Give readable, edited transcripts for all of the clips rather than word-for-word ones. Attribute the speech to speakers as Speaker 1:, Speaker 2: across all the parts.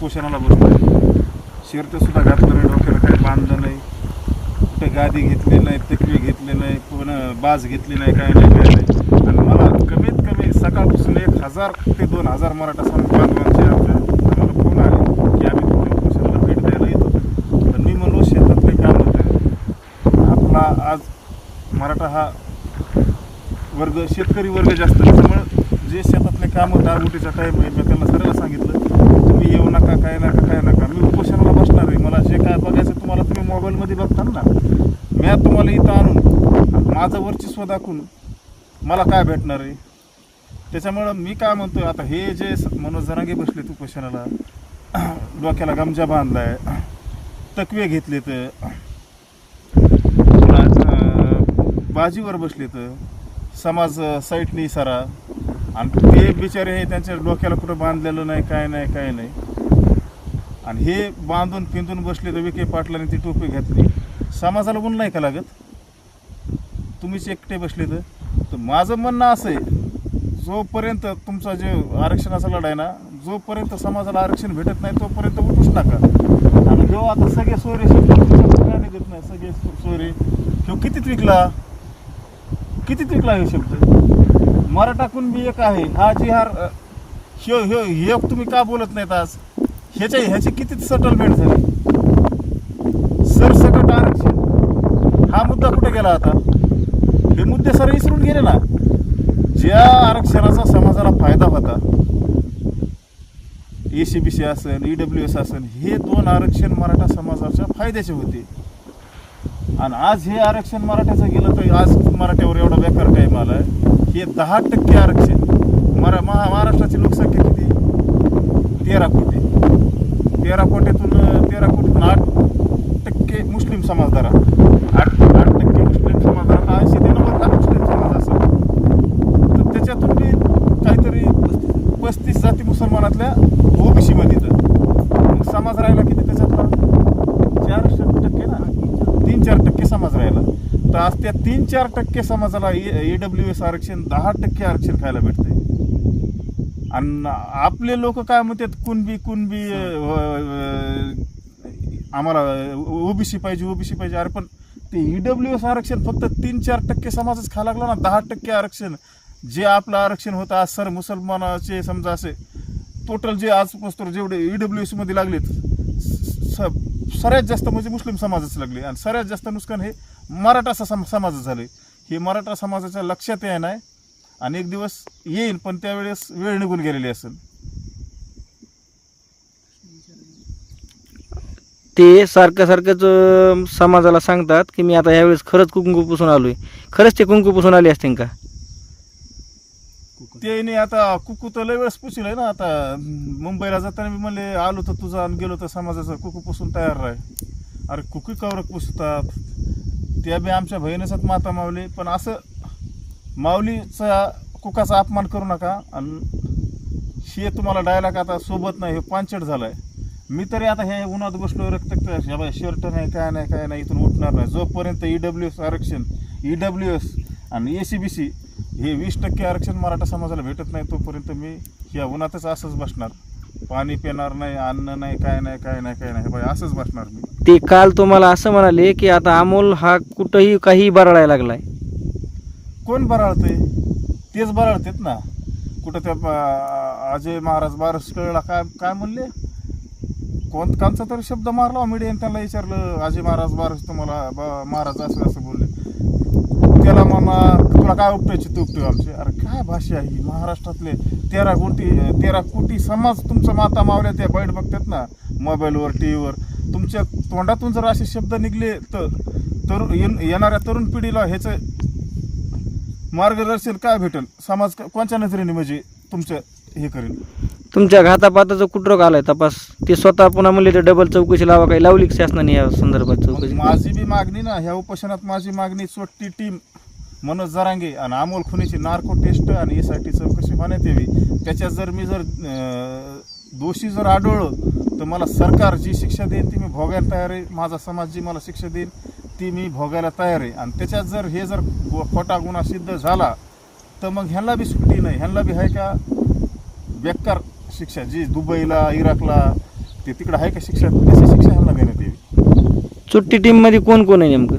Speaker 1: उपोषणाला बसलोय. शर्ट सुद्धा घातलं नाही, डोक्याला काही बांधलं नाही, कुठे गादी घेतली नाही, तकवी घेतली नाही, पुन्हा बाज घेतली नाही, काय नाही. आणि मला कमीत कमी सकाळपासून 1000 ते 2000 मराठा बांधवांचे आमच्या आम्हाला फोन आले की आम्ही तुमच्या उपोषणाला भेट द्यायला येतो. पण मी म्हणलो शेतातले काम होतं. आपला आज मराठा हा वर्ग शेतकरी वर्ग जास्त, त्याच्यामुळं जे शेतातले काम दागुटीचा टाईम आहे, मी त्यांना सर्व सांगितलं तुम्ही येऊ नका, काय नका, मी उपोषणाला बसणार आहे. मला जे काय बघायचं तुम्हाला तुम्ही मोबाईलमध्ये बघता ना, मी तुम्हाला इथं आणून माझं वर्चस्व दाखवून मला काय भेटणार आहे. त्याच्यामुळं मी काय म्हणतोय, आता हे जे मनोज जरांगे बसलेत उपोषणाला, डोक्याला गमजा बांधलाय, तकवे घेतले, तर बाजीवर बसले, तर समाज साईटनी सारा, आणि ते बिचारे हे त्यांच्या डोक्याला कुठं बांधलेलं नाही, काय नाही. आणि हे बांधून पिंधून बसले, तर विखे पाटलांनी ती टोपी घातली. समाजाला गुण नाही का लागत? तुम्हीच एकटे बसले. तर माझं म्हणणं असं आहे, जोपर्यंत तुमचा जे आरक्षणाचा लढा आहे ना, जोपर्यंत समाजाला आरक्षण भेटत नाही तोपर्यंत उठूच नका. आणि जेव्हा आता सगळे सोयरे निघत नाही, सगळे सोयरे कितीत विकला हे शब्द. मराठा कुणबी एक आहे, हा जिहार हे तुम्ही का बोलत नाहीत आज? ह्याची किती सेटलमेंट झाली? सरसकट आरक्षण हा मुद्दा कुठे गेला? आता हे मुद्दे सर विसरून गेले ना. ज्या आरक्षणाचा समाजाला फायदा होता, ACBC असेल, EWS असेल, हे 2 आरक्षण मराठा समाजाच्या फायद्याचे होते. आणि आज हे आरक्षण मराठ्याचं गेलं, तर आज मराठ्यावर एवढा बेकार टाईम आला आहे. हे 10% आरक्षण. महाराष्ट्राची लोकसंख्या किती? 13 कोटी. 13 कोटीतून 8% मुस्लिम समाज धरा. 8% मुस्लिम समाज धरा, 80 ते 90 लाख मुस्लिम समाज असेल. तर त्याच्यातून बी काहीतरी 35 जाती मुसलमानातल्या OBC मध्ये, तर समाज राहिला किती त्याच्यातला? 4% ना, 3-4% समाज राहिला. तर आज त्या 3-4% समाजाला EWS आरक्षण 10% आरक्षण खायला भेटतंय. आणि आपले लोक काय म्हणतात, कुणबी आम्हाला OBC पाहिजे. अरे पण ते EWS आरक्षण फक्त 3-4% समाजच खायला लागला ना. 10% आरक्षण जे आपलं आरक्षण होतं, आज सर मुसलमानाचे समजा असे टोटल जे आजपासून जेवढे EWS मध्ये लागलेत, सगळ्यात जास्त म्हणजे मुस्लिम समाजच लागले. आणि सगळ्यात जास्त नुकसान हे मराठा समाजच झाले. हे मराठा समाजाच्या लक्षात येणार नाही, आणि एक दिवस येईल, पण त्यावेळेस वेळ निघून गेलेली असेल.
Speaker 2: ते सारखंच समाजाला सांगतात की मी आता यावेळेस खरंच कुंकू पुसून आलोय. खरंच ते कुंकू पुसून आले असतील का?
Speaker 1: ते नाही, आता कुकू तर लय वेळेस पुशील आहे ना. आता मुंबईला जाताना मी म्हणले आलो तर तुझा आणि गेलो तर समाजाचा, कुकू पुसून तयार राह. अरे कुकू कवर पुसतात, त्या बी आमच्या बहिणीचाच माता मावली. पण असं माऊलीचा कुकाचा अपमान करू नका. आणि हे तुम्हाला डायलॉग आता सोबत नाही, हे पांचट झालाय. मी तरी आता हे उन्हात बसलो, रक्त शर्ट नाही, काय नाही, इथून उठणार नाही जोपर्यंत EWS आरक्षण, EWS आणि ACBC हे 20% आरक्षण मराठा समाजाला भेटत नाही तोपर्यंत मी ह्या उन्हातच असंच बसणार. पाणी पिणार नाही, अन्न नाही, काय नाही बाई, असंच बसणार मी.
Speaker 2: ते काल तुम्हाला असं म्हणाले की आता अमोल हा कुठंही काही बरळायला लागलाय.
Speaker 1: कोण बराळते? तेच बराळतेत ना. कुठं त्या अजय महाराज बारस कळला काय म्हणले, कोणचा तरी शब्द मारला मीडियाने. त्यांना विचारलं अजय महाराज बारस तुम्हाला महाराज असं बोलले. त्याला मामा तुला काय उपटायची तू उपटू आमचे. अरे काय भाषा आहे ही? महाराष्ट्रातले 13 कोटी समाज तुमचं माता मावल्या त्या बैठ बघतात ना मोबाईलवर, TV वर. तुमच्या तोंडातून जर असे शब्द निघले तर येणाऱ्या तरुण पिढीला ह्याचं मार्गदर्शन काय भेटेल? समाज कोणत्या नजरेने म्हणजे तुमचं हे करेल?
Speaker 2: तुमच्या घातापाताचं कुठं आलाय तपास? ते स्वतः पुन्हा म्हणले तर डबल चौकशी लावा, काही लावली का शासनाने या संदर्भात चौकशी?
Speaker 1: माझी बी मागणी ना, ह्या उपोषणात माझी मागणी स्वट्टी टीम मनोज जरांगे आणि अमोल खुनीची नार्को टेस्ट आणि SIT चौकशी होण्यात यावी. त्याच्यात जर मी दोषी जर आढळलो तर मला सरकार जी शिक्षा देईल ती मी भोगायला तयार आहे. माझा समाज जी मला शिक्षा देईल ती मी भोगायला तयार आहे. आणि त्याच्यात जर खोटा गुन्हा सिद्ध झाला तर मग ह्यांना बी सुट्टी नाही. ह्यांना बी आहे का बेकार शिक्षा, जी दुबईला, इराकला ते तिकडे आहे का शिक्षा, तशी शिक्षा ह्यांना देण्यात यावी.
Speaker 2: सुट्टी टीममध्ये कोण कोण आहे नेमकं?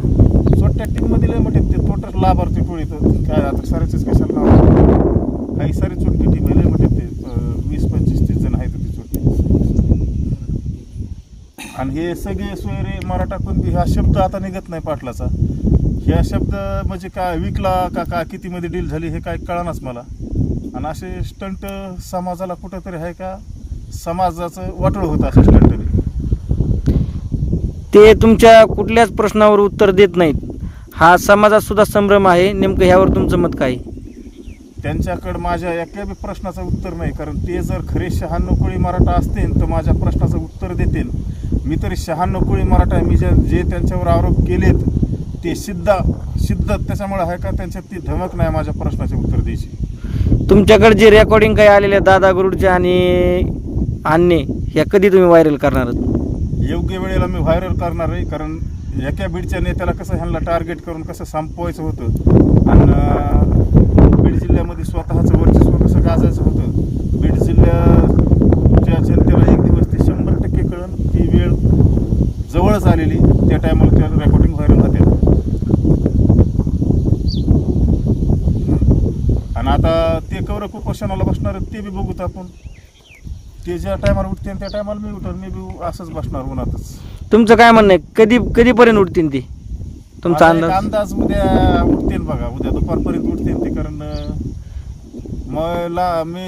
Speaker 1: छोट्या टीममध्ये लय मोठे ते टोटल लाभार्थी टोळी तर काय आता सारेच कशाला नाव, काही सारी छोटी टीम आहे लय मोठे ते 20-25-30 जण आहेत ते छोटे. आणि हे सगळे सोयरे मराठा कुणबी हा शब्द आता निघत नाही पाटलाचा. ह्या शब्द म्हणजे काय विकला का कितीमध्ये डील झाली हे काय कळनाच मला. आणि असे स्टंट समाजाला कुठंतरी आहे का, समाजाचं वाटोळ होतं असं स्टंटने.
Speaker 2: ते तुमच्या कुठल्याच प्रश्नावर उत्तर देत नाहीत, हा समाजात सुद्धा संभ्रम आहे. नेमकं ह्यावर तुमचं मत काय?
Speaker 1: त्यांच्याकडं माझ्या एका बी प्रश्नाचं उत्तर नाही. कारण ते जर खरे 96 कोळी मराठा असतील तर माझ्या प्रश्नाचं उत्तर देतील. मी तरी 96 कोळी मराठा आहे. मी जे त्यांच्यावर आरोप केलेत ते सिद्ध त्याच्यामुळे आहे का त्यांच्यात ती धमक नाही माझ्या प्रश्नाचे उत्तर द्यायची.
Speaker 2: तुमच्याकडे जे रेकॉर्डिंग काही आलेल्या दादा गुरुडच्या आणि अन्य ह्या कधी तुम्ही व्हायरल करणार आहात?
Speaker 1: योग्य वेळेला मी व्हायरल करणार आहे. कारण एका बीडच्या नेत्याला कसं ह्यांना टार्गेट करून कसं संपवायचं होतं आणि बीड जिल्ह्यामध्ये स्वतःचं वर्चस्व कसं गाजायचं होतं. बीड जिल्ह्याच्या जनतेला एक दिवस ते 100% कळण, ती वेळ जवळच आलेली. त्या टायमाला त्या रेकॉर्डिंग व्हायरल होते. आणि आता ते कवर कुपोषणाला बसणार आहेत ते बी बघूत आपण. ते ज्या टायमाला उठते त्या टायमाला मी उठेन, मी बी असंच बसणार उन्हातच.
Speaker 2: तुमचं काय म्हणणं आहे, कधीपर्यंत उठतील ते? तुमचा
Speaker 1: माझा एक
Speaker 2: अंदाज?
Speaker 1: अंदाज उद्या उठतेन बघा, उद्या दुपारपर्यंत उठतेन ते. कारण मी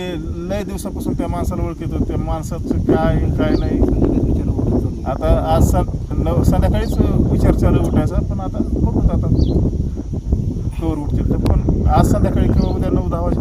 Speaker 1: लय दिवसापासून त्या माणसाला ओळखतो. त्या माणसाचं काय नाही. आता आज संध्याकाळीच विचार चालू उठायचा, पण आता बघूत आता कवर उठतील तर. पण आज संध्याकाळी किंवा उद्या 9-10 वाजता